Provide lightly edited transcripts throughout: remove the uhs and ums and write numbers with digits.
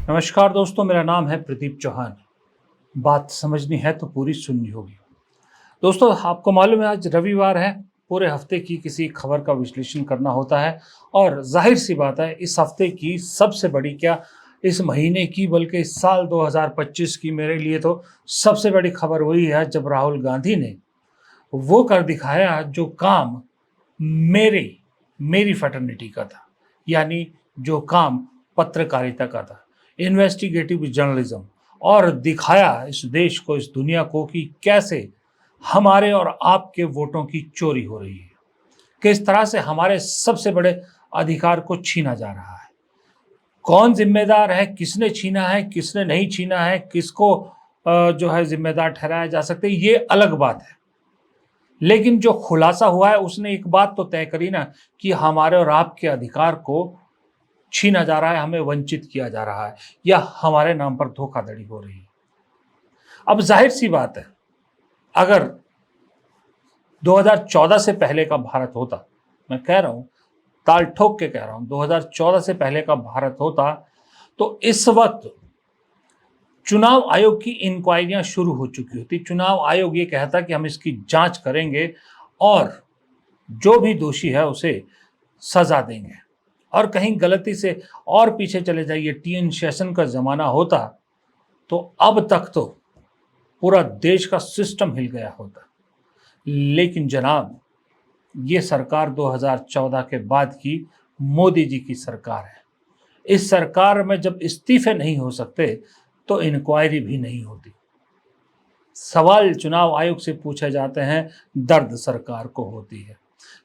नमस्कार दोस्तों, मेरा नाम है प्रदीप चौहान। बात समझनी है तो पूरी सुननी होगी। दोस्तों, आपको मालूम है आज रविवार है। पूरे हफ्ते की किसी खबर का विश्लेषण करना होता है और जाहिर सी बात है इस हफ्ते की सबसे बड़ी क्या, इस महीने की बल्कि इस साल 2025 की मेरे लिए तो सबसे बड़ी खबर वही है जब राहुल गांधी ने वो कर दिखाया जो काम मेरे मेरी फैटर्निटी का था। यानी जो काम पत्रकारिता का था, इन्वेस्टिगेटिव जर्नलिज्म। और दिखाया इस देश को, इस दुनिया को कि कैसे हमारे और आपके वोटों की चोरी हो रही है, किस तरह से हमारे सबसे बड़े अधिकार को छीना जा रहा है। कौन जिम्मेदार है, किसने छीना है, किसने नहीं छीना है, किसको जो है जिम्मेदार ठहराया जा सकता है, ये अलग बात है। लेकिन जो खुलासा हुआ है उसने एक बात तो तय करी ना कि हमारे और आपके अधिकार को छीना जा रहा है, हमें वंचित किया जा रहा है या हमारे नाम पर धोखाधड़ी हो रही है। अब जाहिर सी बात है, अगर 2014 से पहले का भारत होता, मैं कह रहा हूं, ताल ठोक के कह रहा हूं, 2014 से पहले का भारत होता तो इस वक्त चुनाव आयोग की इंक्वायरियां शुरू हो चुकी होती। चुनाव आयोग ये कहता कि हम इसकी जांच करेंगे और जो भी दोषी है उसे सजा देंगे। और कहीं गलती से और पीछे चले जाइए, टीएन शेषन का जमाना होता तो अब तक तो पूरा देश का सिस्टम हिल गया होता। लेकिन जनाब, ये सरकार 2014 के बाद की मोदी जी की सरकार है। इस सरकार में जब इस्तीफे नहीं हो सकते तो इंक्वायरी भी नहीं होती। सवाल चुनाव आयोग से पूछे जाते हैं, दर्द सरकार को होती है।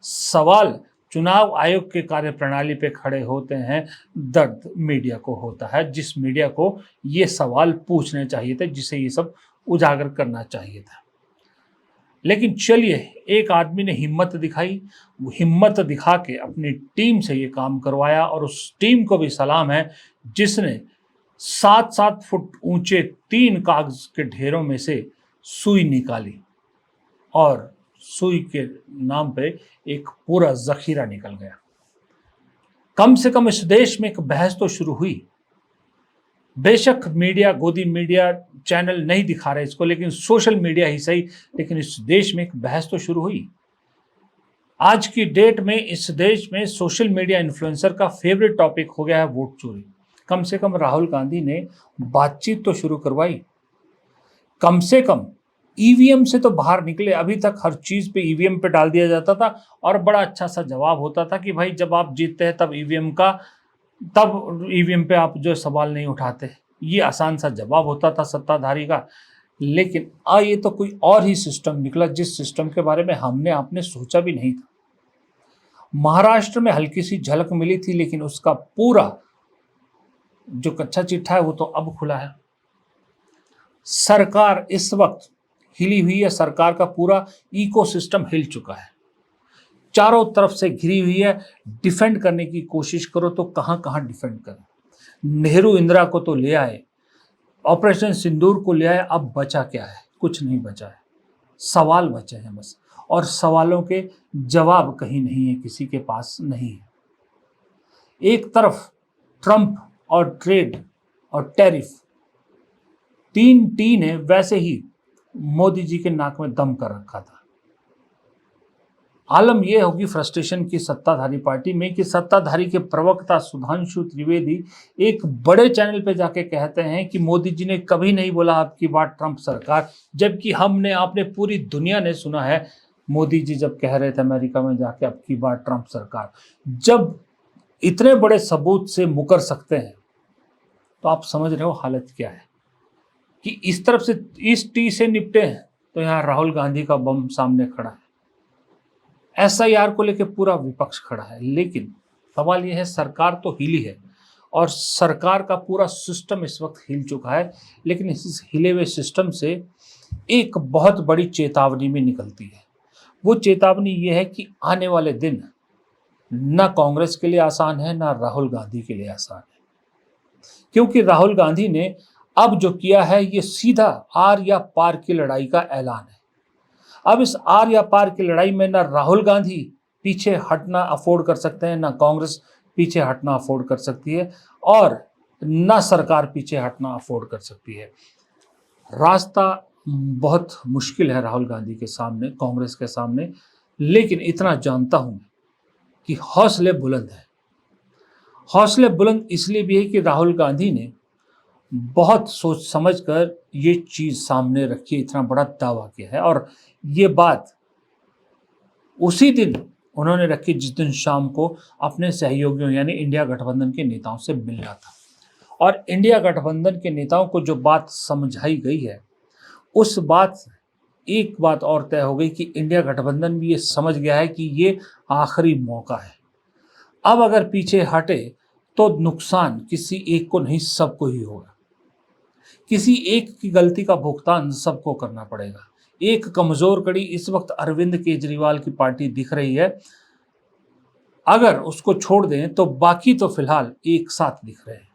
सवाल चुनाव आयोग के कार्यप्रणाली पे खड़े होते हैं, दर्द मीडिया को होता है, जिस मीडिया को ये सवाल पूछने चाहिए थे, जिसे ये सब उजागर करना चाहिए था। लेकिन चलिए, एक आदमी ने हिम्मत दिखाई, वो हिम्मत दिखा के अपनी टीम से ये काम करवाया और उस टीम को भी सलाम है जिसने 7-7 फुट ऊंचे 3 कागज के ढेरों में से सुई निकाली और सुई के नाम पे एक पूरा जखीरा निकल गया। कम से कम इस देश में एक बहस तो शुरू हुई। बेशक मीडिया, गोदी मीडिया चैनल नहीं दिखा रहे इसको, लेकिन सोशल मीडिया ही सही, लेकिन इस देश में एक बहस तो शुरू हुई। आज की डेट में इस देश में सोशल मीडिया इन्फ्लुएंसर का फेवरेट टॉपिक हो गया है वोट चोरी। कम से कम राहुल गांधी ने बातचीत तो शुरू करवाई, कम से कम ईवीएम से तो बाहर निकले। अभी तक हर चीज पे ईवीएम पे डाल दिया जाता था और बड़ा अच्छा सा जवाब होता था कि भाई जब आप जीतते हैं तब ईवीएम पे आप जो सवाल नहीं उठाते। ये आसान सा जवाब होता था सत्ताधारी का। लेकिन ये तो कोई और ही सिस्टम निकला जिस सिस्टम के बारे में हमने आपने सोचा भी नहीं था। महाराष्ट्र में हल्की सी झलक मिली थी, लेकिन उसका पूरा जो कच्चा चिट्ठा है वो तो अब खुला है। सरकार इस वक्त हिली हुई है, सरकार का पूरा इकोसिस्टम हिल चुका है, चारों तरफ से घिरी हुई है। डिफेंड करने की कोशिश करो तो कहां कहां डिफेंड करें। नेहरू इंदिरा को तो ले आए, ऑपरेशन सिंदूर को ले आए, अब बचा क्या है? कुछ नहीं बचा है। सवाल बचे हैं बस, और सवालों के जवाब कहीं नहीं है, किसी के पास नहीं है। एक तरफ ट्रंप और ट्रेड और टैरिफ, तीन टी ने वैसे ही मोदी जी के नाक में दम कर रखा था। आलम यह होगी फ्रस्ट्रेशन की सत्ताधारी पार्टी में कि सत्ताधारी के प्रवक्ता सुधांशु त्रिवेदी एक बड़े चैनल पे जाके कहते हैं कि मोदी जी ने कभी नहीं बोला आपकी बात ट्रंप सरकार, जबकि आपने पूरी दुनिया ने सुना है मोदी जी जब कह रहे थे अमेरिका में जाके आपकी बात ट्रंप सरकार। जब इतने बड़े सबूत से मुकर सकते हैं तो आप समझ रहे हो हालत क्या है कि इस तरफ से इस टी से निपटे हैं तो यहाँ राहुल गांधी का बम सामने खड़ा है, एसआईआर को लेकर पूरा विपक्ष खड़ा है। लेकिन सवाल यह है, सरकार तो हिली है और सरकार का पूरा सिस्टम इस वक्त हिल चुका है, लेकिन इस हिले हुए सिस्टम से एक बहुत बड़ी चेतावनी भी निकलती है। वो चेतावनी ये है कि आने वाले दिन ना कांग्रेस के लिए आसान है, ना राहुल गांधी के लिए आसान है। क्योंकि राहुल गांधी ने अब जो किया है ये सीधा आर या पार की लड़ाई का ऐलान है। अब इस आर या पार की लड़ाई में ना राहुल गांधी पीछे हटना अफोर्ड कर सकते हैं, ना कांग्रेस पीछे हटना अफोर्ड कर सकती है। और ना सरकार पीछे हटना अफोर्ड कर सकती है। रास्ता बहुत मुश्किल है राहुल गांधी के सामने, कांग्रेस के सामने, लेकिन इतना जानता हूं कि हौसले बुलंद हैं। हौसले बुलंद इसलिए भी है कि राहुल गांधी ने बहुत सोच समझ कर ये चीज़ सामने रखी, इतना बड़ा दावा किया है। और ये बात उसी दिन उन्होंने रखी जिस दिन शाम को अपने सहयोगियों यानी इंडिया गठबंधन के नेताओं से मिलना था। और इंडिया गठबंधन के नेताओं को जो बात समझाई गई है, उस बात एक बात और तय हो गई कि इंडिया गठबंधन भी ये समझ गया है कि ये आखिरी मौका है। अब अगर पीछे हटे तो नुकसान किसी एक को नहीं, सबको ही होगा। किसी एक की गलती का भुगतान सबको करना पड़ेगा। एक कमजोर कड़ी इस वक्त अरविंद केजरीवाल की पार्टी दिख रही है। अगर उसको छोड़ दें तो बाकी तो फिलहाल एक साथ दिख रहे हैं।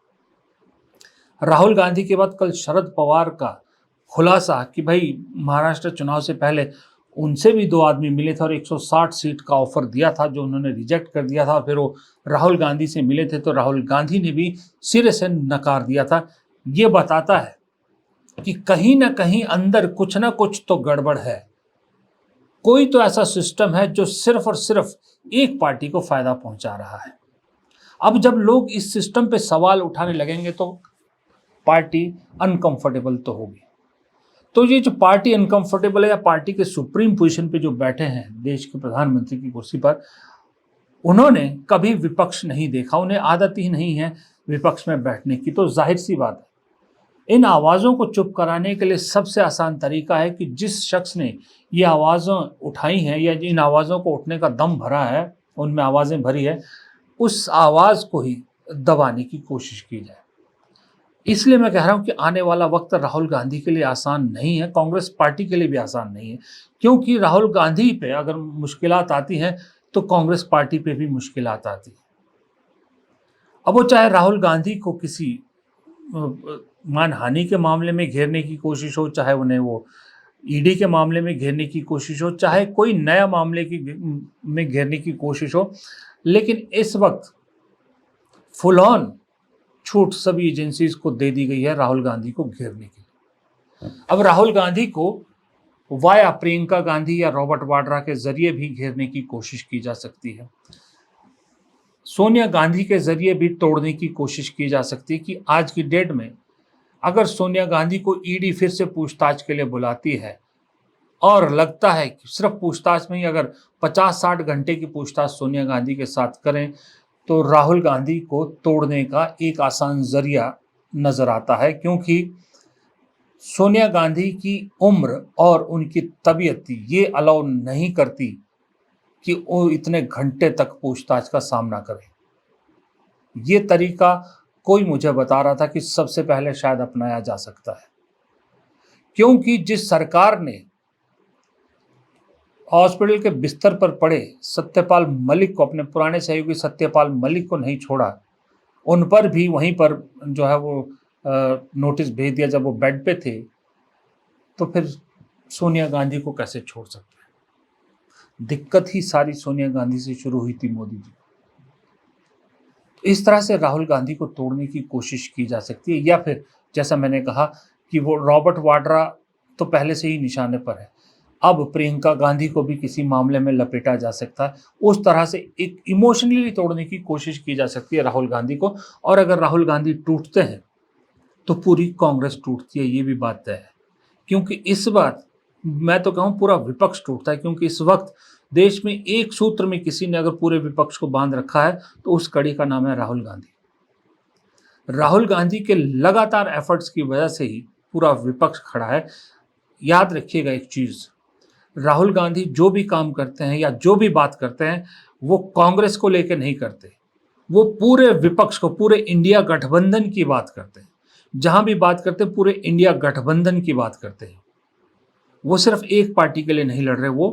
राहुल गांधी के बाद कल शरद पवार का खुलासा कि भाई महाराष्ट्र चुनाव से पहले उनसे भी 2 आदमी मिले थे और 160 सीट का ऑफर दिया था जो उन्होंने रिजेक्ट कर दिया था, और फिर वो राहुल गांधी से मिले थे तो राहुल गांधी ने भी सिरे से नकार दिया था। ये बताता है कि कहीं ना कहीं अंदर कुछ ना कुछ तो गड़बड़ है। कोई तो ऐसा सिस्टम है जो सिर्फ और सिर्फ एक पार्टी को फायदा पहुंचा रहा है। अब जब लोग इस सिस्टम पे सवाल उठाने लगेंगे तो पार्टी अनकंफर्टेबल तो होगी। तो ये जो पार्टी अनकंफर्टेबल है या पार्टी के सुप्रीम पोजीशन पे जो बैठे हैं देश के प्रधानमंत्री की कुर्सी पर, उन्होंने कभी विपक्ष नहीं देखा, उन्हें आदत ही नहीं है विपक्ष में बैठने की। तो जाहिर सी बात है, इन आवाज़ों को चुप कराने के लिए सबसे आसान तरीका है कि जिस शख्स ने ये आवाज़ें उठाई हैं या इन आवाज़ों को उठने का दम भरा है, उनमें आवाज़ें भरी है, उस आवाज़ को ही दबाने की कोशिश की जाए। इसलिए मैं कह रहा हूं कि आने वाला वक्त राहुल गांधी के लिए आसान नहीं है, कांग्रेस पार्टी के लिए भी आसान नहीं है। क्योंकि राहुल गांधी पे अगर मुश्किलात आती हैं तो कांग्रेस पार्टी पे भी मुश्किलात आती है। अब वो चाहे राहुल गांधी को किसी मानहानि के मामले में घेरने की कोशिश हो, चाहे उन्हें वो ईडी के मामले में घेरने की कोशिश हो, चाहे कोई नया मामले में घेरने की कोशिश हो, लेकिन इस वक्त फुल ऑन छूट सभी एजेंसीज को दे दी गई है राहुल गांधी को घेरने के लिए। अब राहुल गांधी को वाया प्रियंका गांधी या रॉबर्ट वाड्रा के जरिए भी घेरने की कोशिश की जा सकती है। सोनिया गांधी के जरिए भी तोड़ने की कोशिश की जा सकती है कि आज की डेट में अगर सोनिया गांधी को ईडी फिर से पूछताछ के लिए बुलाती है और लगता है कि सिर्फ पूछताछ में ही अगर 50-60 घंटे की पूछताछ सोनिया गांधी के साथ करें तो राहुल गांधी को तोड़ने का एक आसान जरिया नजर आता है। क्योंकि सोनिया गांधी की उम्र और उनकी तबीयत ये अलाउ नहीं करती कि वो इतने घंटे तक पूछताछ का सामना करें। ये तरीका कोई मुझे बता रहा था कि सबसे पहले शायद अपनाया जा सकता है, क्योंकि जिस सरकार ने हॉस्पिटल के बिस्तर पर पड़े सत्यपाल मलिक को, अपने पुराने सहयोगी सत्यपाल मलिक को नहीं छोड़ा, उन पर भी वहीं पर जो है वो नोटिस भेज दिया जब वो बेड पे थे, तो फिर सोनिया गांधी को कैसे छोड़ सकते हैं। दिक्कत ही सारी सोनिया गांधी से शुरू हुई थी मोदी जी। इस तरह से राहुल गांधी को तोड़ने की कोशिश की जा सकती है, या फिर जैसा मैंने कहा कि वो रॉबर्ट वाड्रा तो पहले से ही निशाने पर है, अब प्रियंका गांधी को भी किसी मामले में लपेटा जा सकता है। उस तरह से एक इमोशनली तोड़ने की कोशिश की जा सकती है राहुल गांधी को। और अगर राहुल गांधी टूटते हैं तो पूरी कांग्रेस टूटती है, ये भी बात तय है। क्योंकि इस बार मैं तो कहूँ पूरा विपक्ष टूटता है, क्योंकि इस वक्त देश में एक सूत्र में किसी ने अगर पूरे विपक्ष को बांध रखा है तो उस कड़ी का नाम है राहुल गांधी। राहुल गांधी के लगातार एफर्ट्स की वजह से ही पूरा विपक्ष खड़ा है। याद रखिएगा एक चीज़, राहुल गांधी जो भी काम करते हैं या जो भी बात करते हैं वो कांग्रेस को लेकर नहीं करते, वो पूरे विपक्ष को, पूरे इंडिया गठबंधन की बात करते हैं। जहां भी बात करते हैं पूरे इंडिया गठबंधन की बात करते हैं। वो सिर्फ एक पार्टी के लिए नहीं लड़ रहे, वो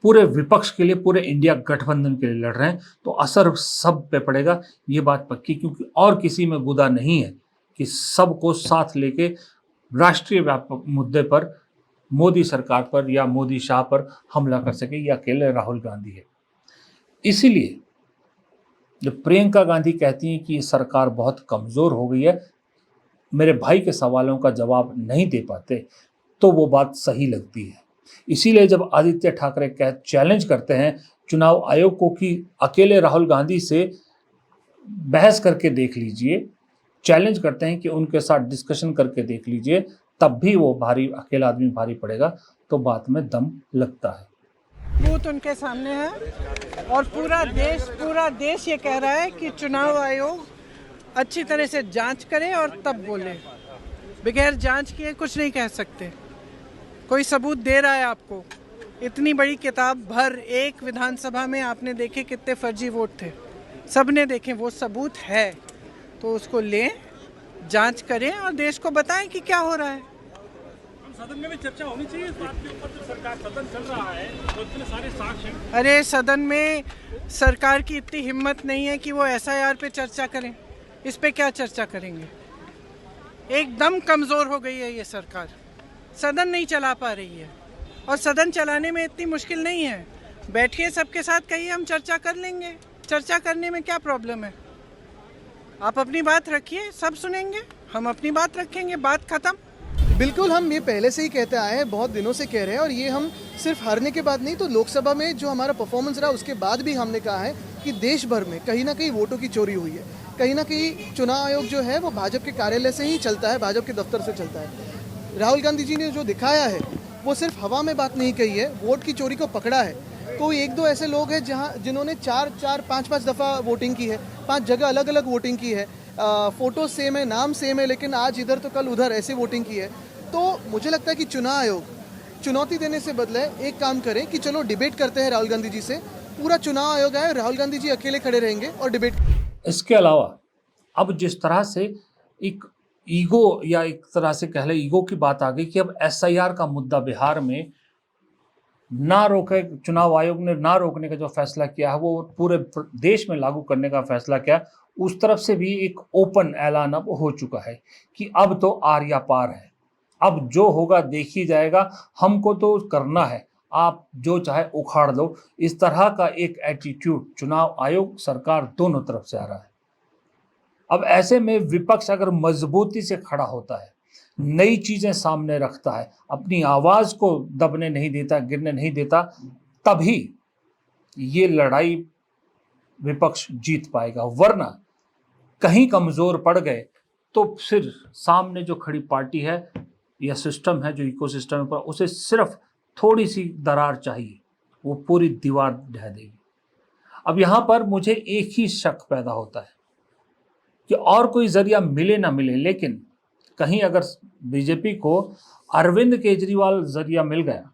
पूरे विपक्ष के लिए, पूरे इंडिया गठबंधन के लिए लड़ रहे हैं। तो असर सब पे पड़ेगा, ये बात पक्की, क्योंकि और किसी में गुदा नहीं है कि सबको साथ लेके राष्ट्रीय व्यापक मुद्दे पर, मोदी सरकार पर या मोदी शाह पर हमला कर सके। ये अकेले राहुल गांधी है। इसीलिए जब प्रियंका गांधी कहती हैं कि ये सरकार बहुत कमज़ोर हो गई है, मेरे भाई के सवालों का जवाब नहीं दे पाते, तो वो बात सही लगती है। इसीलिए जब आदित्य ठाकरे चैलेंज करते हैं चुनाव आयोग को कि अकेले राहुल गांधी से बहस करके देख लीजिए, चैलेंज करते हैं कि उनके साथ डिस्कशन करके देख लीजिए, तब भी वो अकेला आदमी भारी पड़ेगा, तो बात में दम लगता है। बूथ उनके सामने है और पूरा देश ये कह रहा है कि चुनाव आयोग अच्छी तरह से जांच करे और तब बोले। बगैर जांच किए कुछ नहीं कह सकते। कोई सबूत दे रहा है आपको, इतनी बड़ी किताब भर एक विधानसभा में आपने देखे कितने फर्जी वोट थे, सबने देखे, वो सबूत है, तो उसको लें, जांच करें और देश को बताएं कि क्या हो रहा है। सदन में भी चर्चा होनी चाहिए इस बात के ऊपर, जो सरकार सदन चल रहा है तो इतने सारे साक्ष्य हैं। अरे सदन में सरकार की इतनी हिम्मत नहीं है कि वो एसआईआर पे चर्चा करें, इस पे क्या चर्चा करेंगे। एकदम कमज़ोर हो गई है ये सरकार, सदन नहीं चला पा रही है। और सदन चलाने में इतनी मुश्किल नहीं है, बैठिए सबके साथ कहिए हम चर्चा कर लेंगे, चर्चा करने में क्या प्रॉब्लम है। आप अपनी बात रखिए, सब सुनेंगे, हम अपनी बात रखेंगे, बात खत्म। बिल्कुल, हम ये पहले से ही कहते आए हैं, बहुत दिनों से कह रहे हैं, और ये हम सिर्फ हारने के बाद नहीं तो लोकसभा में जो हमारा परफॉर्मेंस रहा उसके बाद भी हमने कहा है कि देश भर में कहीं ना कहीं वोटों की चोरी हुई है। कहीं ना कहीं चुनाव आयोग जो है वो भाजपा के कार्यालय से ही चलता है, भाजपा के दफ्तर से चलता है। राहुल गांधी जी ने जो दिखाया है वो सिर्फ हवा में बात नहीं कही है, वोट की चोरी को पकड़ा है। कोई एक दो ऐसे लोग हैं जिन्होंने 4-5 दफ़ा वोटिंग की है, 5 जगह अलग अलग वोटिंग की है, फ़ोटो सेम है, नाम सेम है, लेकिन आज इधर तो कल उधर ऐसी वोटिंग की है। तो मुझे लगता है कि चुनाव आयोग चुनौती देने से बदले एक काम करें कि चलो डिबेट करते हैं राहुल गांधी जी से, पूरा चुनाव आयोग आए, राहुल गांधी जी अकेले खड़े रहेंगे और डिबेट। इसके अलावा अब जिस तरह से एक ईगो या एक तरह से कह ले ईगो की बात आ गई कि अब एसआईआर का मुद्दा बिहार में ना रोके, चुनाव आयोग ने ना रोकने का जो फैसला किया है वो पूरे देश में लागू करने का फैसला किया, उस तरफ से भी एक ओपन ऐलान अब हो चुका है कि अब तो आर्या पार है, अब जो होगा देख ही जाएगा, हमको तो करना है, आप जो चाहे उखाड़ दो। इस तरह का एक एटीट्यूड चुनाव आयोग, सरकार दोनों तरफ से आ रहा है। अब ऐसे में विपक्ष अगर मजबूती से खड़ा होता है, नई चीजें सामने रखता है, अपनी आवाज को दबने नहीं देता, गिरने नहीं देता, तभी ये लड़ाई विपक्ष जीत पाएगा। वरना कहीं कमजोर पड़ गए तो फिर सामने जो खड़ी पार्टी है या सिस्टम है, जो इकोसिस्टम है, उसे सिर्फ थोड़ी सी दरार चाहिए, वो पूरी दीवार ढह देगी। अब यहां पर मुझे एक ही शक पैदा होता है कि और कोई जरिया मिले ना मिले, लेकिन कहीं अगर बीजेपी को अरविंद केजरीवाल जरिया मिल गया,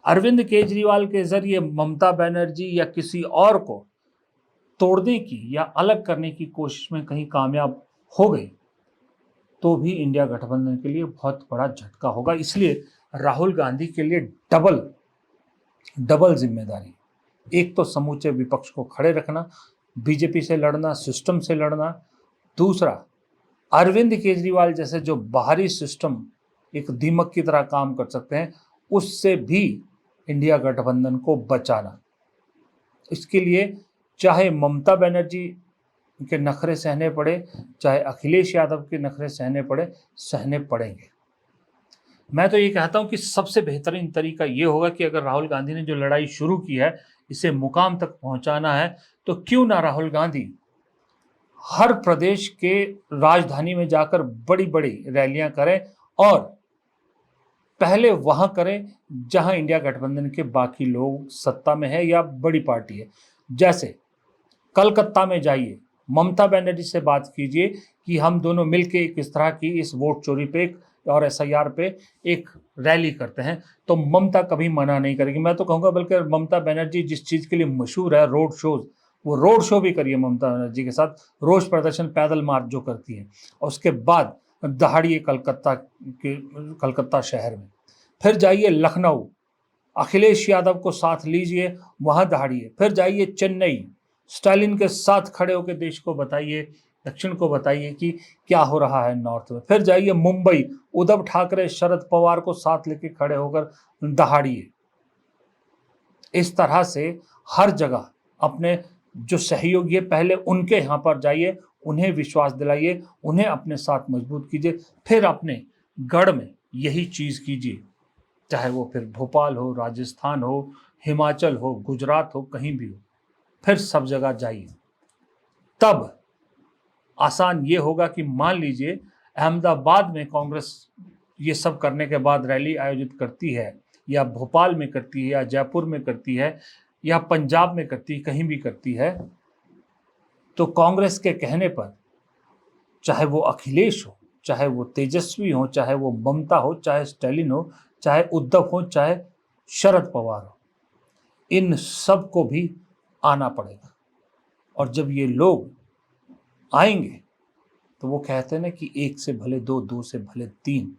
अरविंद केजरीवाल के जरिए ममता बनर्जी या किसी और को तोड़ने की या अलग करने की कोशिश में कहीं कामयाब हो गई, तो भी इंडिया गठबंधन के लिए बहुत बड़ा झटका होगा। इसलिए राहुल गांधी के लिए डबल जिम्मेदारी, एक तो समूचे विपक्ष को खड़े रखना, बीजेपी से लड़ना, सिस्टम से लड़ना, दूसरा अरविंद केजरीवाल जैसे जो बाहरी सिस्टम एक दीमक की तरह काम कर सकते हैं, उससे भी इंडिया गठबंधन को बचाना। इसके लिए चाहे ममता बनर्जी के नखरे सहने पड़े, चाहे अखिलेश यादव के नखरे सहने पड़े, सहने पड़ेंगे। मैं तो ये कहता हूं कि सबसे बेहतरीन तरीका ये होगा कि अगर राहुल गांधी ने जो लड़ाई शुरू की है इसे मुकाम तक पहुंचाना है, तो क्यों ना राहुल गांधी हर प्रदेश के राजधानी में जाकर बड़ी बड़ी रैलियां करें और पहले वहां करें जहां इंडिया गठबंधन के बाकी लोग सत्ता में है या बड़ी पार्टी है। जैसे कलकत्ता में जाइए, ममता बनर्जी से बात कीजिए कि हम दोनों मिलकर किस तरह की इस वोट चोरी पे और एसआईआर पे एक रैली करते हैं, तो ममता कभी मना नहीं करेगी। मैं तो कहूँगा बल्कि ममता बनर्जी जिस चीज़ के लिए मशहूर है, रोड शोज, वो रोड शो भी करिए ममता बनर्जी के साथ, रोज प्रदर्शन, पैदल मार्च जो करती है, और उसके बाद दहाड़िए कलकत्ता शहर में, फिर जाइए लखनऊ, अखिलेश यादव को साथ लीजिए, वहाँ दहाड़िए, फिर जाइए चेन्नई, स्टालिन के साथ खड़े होकर देश को बताइए, दक्षिण को बताइए कि क्या हो रहा है नॉर्थ में, फिर जाइए मुंबई, उद्धव ठाकरे, शरद पवार को साथ लेके खड़े होकर दहाड़िए। इस तरह से हर जगह अपने जो सहयोगी है पहले उनके यहाँ पर जाइए, उन्हें विश्वास दिलाइए, उन्हें अपने साथ मजबूत कीजिए, फिर अपने गढ़ में यही चीज़ कीजिए, चाहे वो फिर भोपाल हो, राजस्थान हो, हिमाचल हो, गुजरात हो, कहीं भी हो, फिर सब जगह जाइए। तब आसान ये होगा कि मान लीजिए अहमदाबाद में कांग्रेस ये सब करने के बाद रैली आयोजित करती है, या भोपाल में करती है, या जयपुर में करती है, या पंजाब में करती है, कहीं भी करती है, तो कांग्रेस के कहने पर चाहे वो अखिलेश हो, चाहे वो तेजस्वी हो, चाहे वो ममता हो, चाहे स्टालिन हो, चाहे उद्धव हो, चाहे शरद पवार हो, इन सब को भी आना पड़ेगा। और जब ये लोग आएंगे तो वो कहते हैं ना कि एक से भले दो, दो से भले तीन,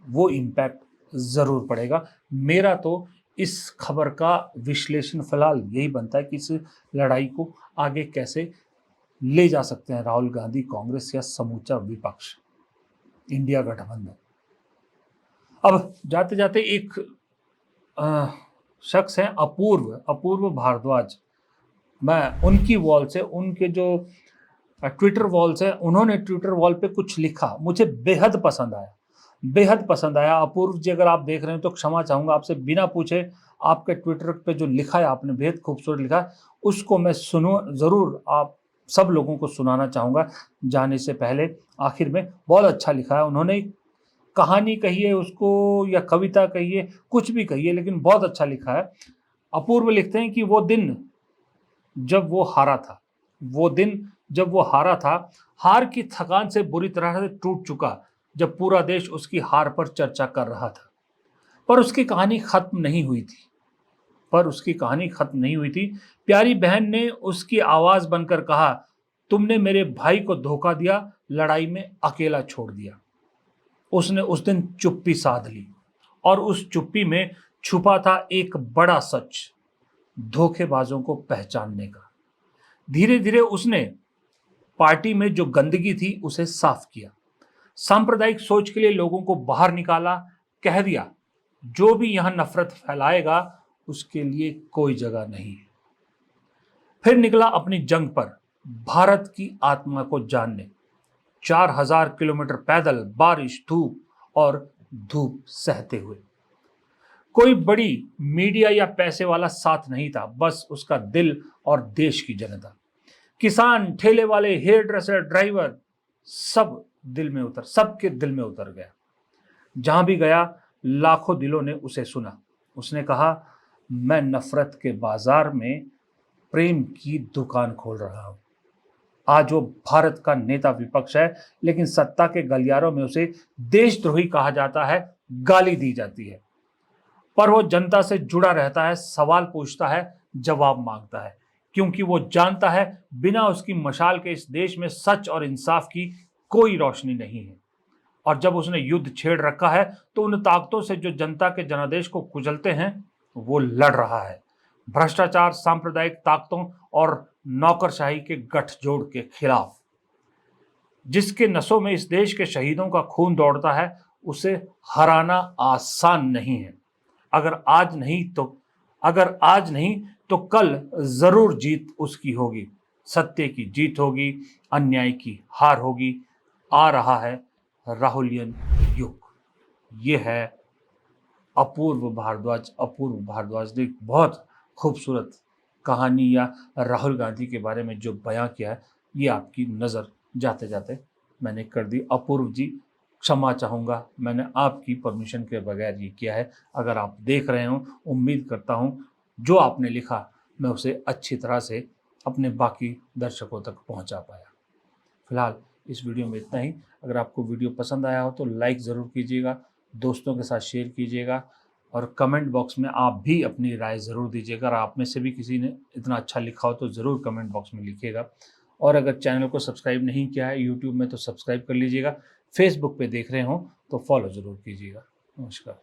वो इम्पैक्ट ज़रूर पड़ेगा। मेरा तो इस खबर का विश्लेषण फिलहाल यही बनता है कि इस लड़ाई को आगे कैसे ले जा सकते हैं राहुल गांधी, कांग्रेस या समूचा विपक्ष, इंडिया गठबंधन। अब जाते जाते एक शख्स हैं अपूर्व भारद्वाज, मैं उनकी वॉल से, उनके जो ट्विटर वॉल से, उन्होंने ट्विटर वॉल पे कुछ लिखा, मुझे बेहद पसंद आया। अपूर्व जी, अगर आप देख रहे हैं तो क्षमा चाहूँगा आपसे, बिना पूछे आपके ट्विटर पे जो लिखा है आपने, बेहद खूबसूरत लिखा है, उसको मैं ज़रूर आप सब लोगों को सुनाना चाहूँगा जाने से पहले। आखिर में बहुत अच्छा लिखा है उन्होंने, कहानी कहिए उसको या कविता कहिए, कुछ भी कहिए, लेकिन बहुत अच्छा लिखा है। अपूर्व लिखते हैं कि वो दिन जब वो हारा था, हार की थकान से बुरी तरह से टूट चुका, जब पूरा देश उसकी हार पर चर्चा कर रहा था। पर उसकी कहानी खत्म नहीं हुई थी। प्यारी बहन ने उसकी आवाज बनकर कहा, तुमने मेरे भाई को धोखा दिया, लड़ाई में अकेला छोड़ दिया। उसने उस दिन चुप्पी साध ली, और उस चुप्पी में छुपा था एक बड़ा सच, धोखेबाजों को पहचानने का। धीरे धीरे उसने पार्टी में जो गंदगी थी उसे साफ किया, सांप्रदायिक सोच के लिए लोगों को बाहर निकाला, कह दिया जो भी यहां नफरत फैलाएगा उसके लिए कोई जगह नहीं है। फिर निकला अपनी जंग पर, भारत की आत्मा को जानने, 4000 किलोमीटर पैदल, बारिश, धूप और धूप सहते हुए। कोई बड़ी मीडिया या पैसे वाला साथ नहीं था, बस उसका दिल और देश की जनता। किसान, ठेले वाले, हेयर ड्रेसर, ड्राइवर, सबके दिल में उतर गया। जहां भी गया लाखों दिलों ने उसे सुना। उसने कहा, मैं नफरत के बाजार में प्रेम की दुकान खोल रहा हूं। आज वो भारत का नेता विपक्ष है, लेकिन सत्ता के गलियारों में उसे देशद्रोही कहा जाता है, गाली दी जाती है। पर वो जनता से जुड़ा रहता है, सवाल पूछता है, जवाब मांगता है, क्योंकि वो जानता है बिना उसकी मशाल के इस देश में सच और इंसाफ की कोई रोशनी नहीं है। और जब उसने युद्ध छेड़ रखा है तो उन ताकतों से जो जनता के जनादेश को कुचलते हैं वो लड़ रहा है, भ्रष्टाचार, सांप्रदायिक ताकतों और नौकरशाही के गठजोड़ के खिलाफ। जिसके नसों में इस देश के शहीदों का खून दौड़ता है, उसे हराना आसान नहीं है। अगर आज नहीं तो कल जरूर जीत उसकी होगी। सत्य की जीत होगी, अन्याय की हार होगी। आ रहा है राहुलियन युग। ये है अपूर्व भारद्वाज ने बहुत खूबसूरत कहानी या राहुल गांधी के बारे में जो बयां किया है, ये आपकी नज़र जाते जाते मैंने कर दी। अपूर्व जी, क्षमा चाहूँगा, मैंने आपकी परमिशन के बगैर ये किया है। अगर आप देख रहे हो, उम्मीद करता हूँ जो आपने लिखा मैं उसे अच्छी तरह से अपने बाकी दर्शकों तक पहुँचा पाया। फिलहाल इस वीडियो में इतना ही। अगर आपको वीडियो पसंद आया हो तो लाइक ज़रूर कीजिएगा, दोस्तों के साथ शेयर कीजिएगा, और कमेंट बॉक्स में आप भी अपनी राय ज़रूर दीजिएगा। अगर आप में से भी किसी ने इतना अच्छा लिखा हो तो ज़रूर कमेंट बॉक्स में लिखिएगा। और अगर चैनल को सब्सक्राइब नहीं किया है यूट्यूब में तो सब्सक्राइब कर लीजिएगा। फेसबुक पे देख रहे हो तो फॉलो ज़रूर कीजिएगा। नमस्कार।